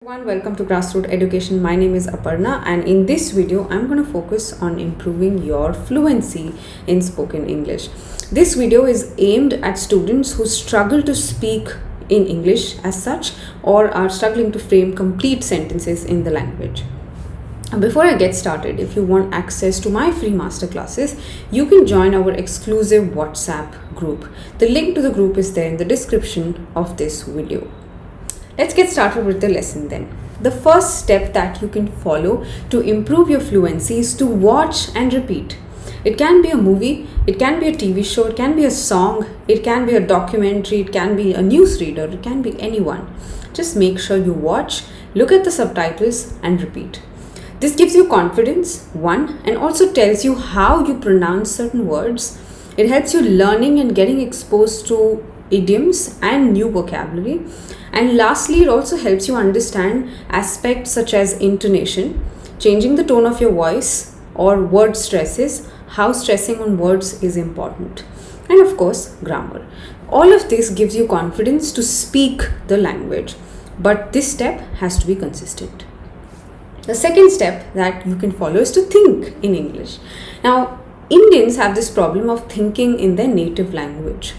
Everyone, welcome to Grassroots Education. My name is Aparna, and in this video I'm going to focus on improving your fluency in spoken English. This video is aimed at students who struggle to speak in English as such or are struggling to frame complete sentences in the language. And before I get started, if you want access to my free masterclasses, you can join our exclusive WhatsApp group. The link to the group is there in the description of this video. Let's get started with the lesson then. The first step that you can follow to improve your fluency is to watch and repeat. It can be a movie, it can be a TV show, it can be a song, it can be a documentary, it can be a newsreader, it can be anyone. Just make sure you watch, look at the subtitles and repeat. This gives you confidence, one, and also tells you how you pronounce certain words. It helps you learning and getting exposed to idioms and new vocabulary. And lastly, it also helps you understand aspects such as intonation, changing the tone of your voice, or word stresses, how stressing on words is important, and of course, grammar. All of this gives you confidence to speak the language, but this step has to be consistent. The second step that you can follow is to think in English. Now, Indians have this problem of thinking in their native language.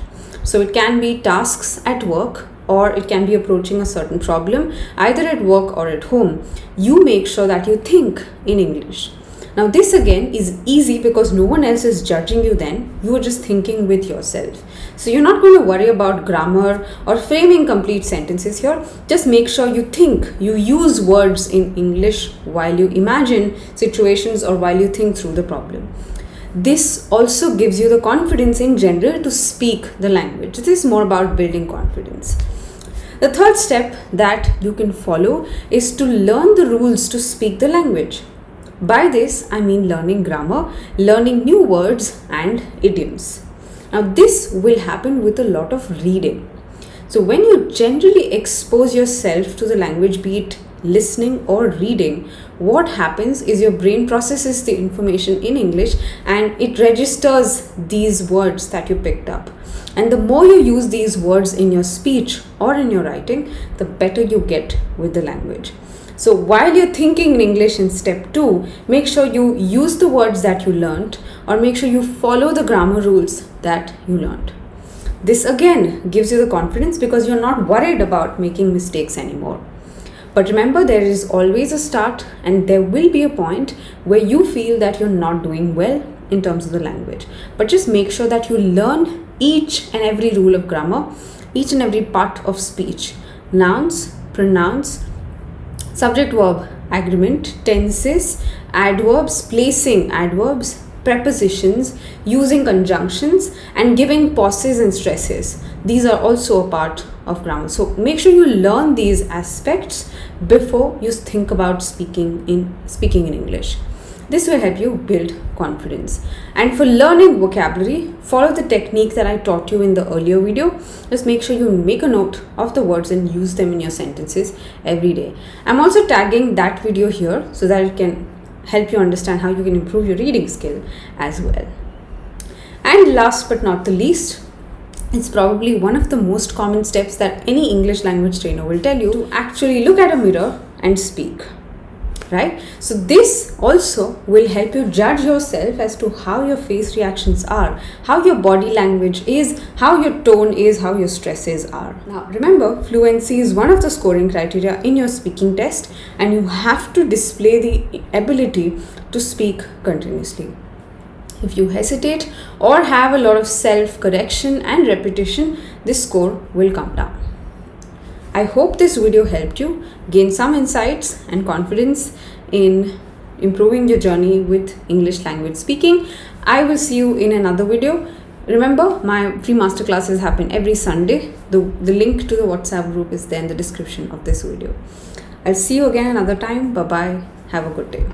So it can be tasks at work, or it can be approaching a certain problem either at work or at home. You make sure that you think in English. Now this again is easy because no one else is judging you then. You are just thinking with yourself. So you're not going to worry about grammar or framing complete sentences here. Just make sure you think, you use words in English while you imagine situations or while you think through the problem. This also gives you the confidence in general to speak the language. This is more about building confidence. The third step that you can follow is to learn the rules to speak the language. By this, I mean learning grammar, learning new words and idioms. Now, this will happen with a lot of reading. So when you generally expose yourself to the language, be it listening or reading, what happens is your brain processes the information in English and it registers these words that you picked up. And the more you use these words in your speech or in your writing, the better you get with the language. So while you're thinking in English in step 2, make sure you use the words that you learned, or make sure you follow the grammar rules that you learned. This again gives you the confidence because you're not worried about making mistakes anymore. But remember, there is always a start and there will be a point where you feel that you're not doing well in terms of the language. But just make sure that you learn each and every rule of grammar, each and every part of speech, nouns, pronouns, subject-verb agreement, tenses, adverbs, placing adverbs, prepositions, using conjunctions, and giving pauses and stresses. These are also a part of grammar. So make sure you learn these aspects before you think about speaking in English. This will help you build confidence. And for learning vocabulary, follow the technique that I taught you in the earlier video. Just make sure you make a note of the words and use them in your sentences every day. I'm also tagging that video here so that it can help you understand how you can improve your reading skill as well. And last but not the least, it's probably one of the most common steps that any English language trainer will tell you, to actually look at a mirror and speak, right? So this also will help you judge yourself as to how your face reactions are, how your body language is, how your tone is, how your stresses are. Now remember, fluency is one of the scoring criteria in your speaking test, and you have to display the ability to speak continuously. If you hesitate or have a lot of self-correction and repetition, this score will come down. I hope this video helped you gain some insights and confidence in improving your journey with English language speaking. I will see you in another video. Remember, my free masterclasses happen every Sunday. The link to the WhatsApp group is there in the description of this video. I'll see you again another time. Bye-bye. Have a good day.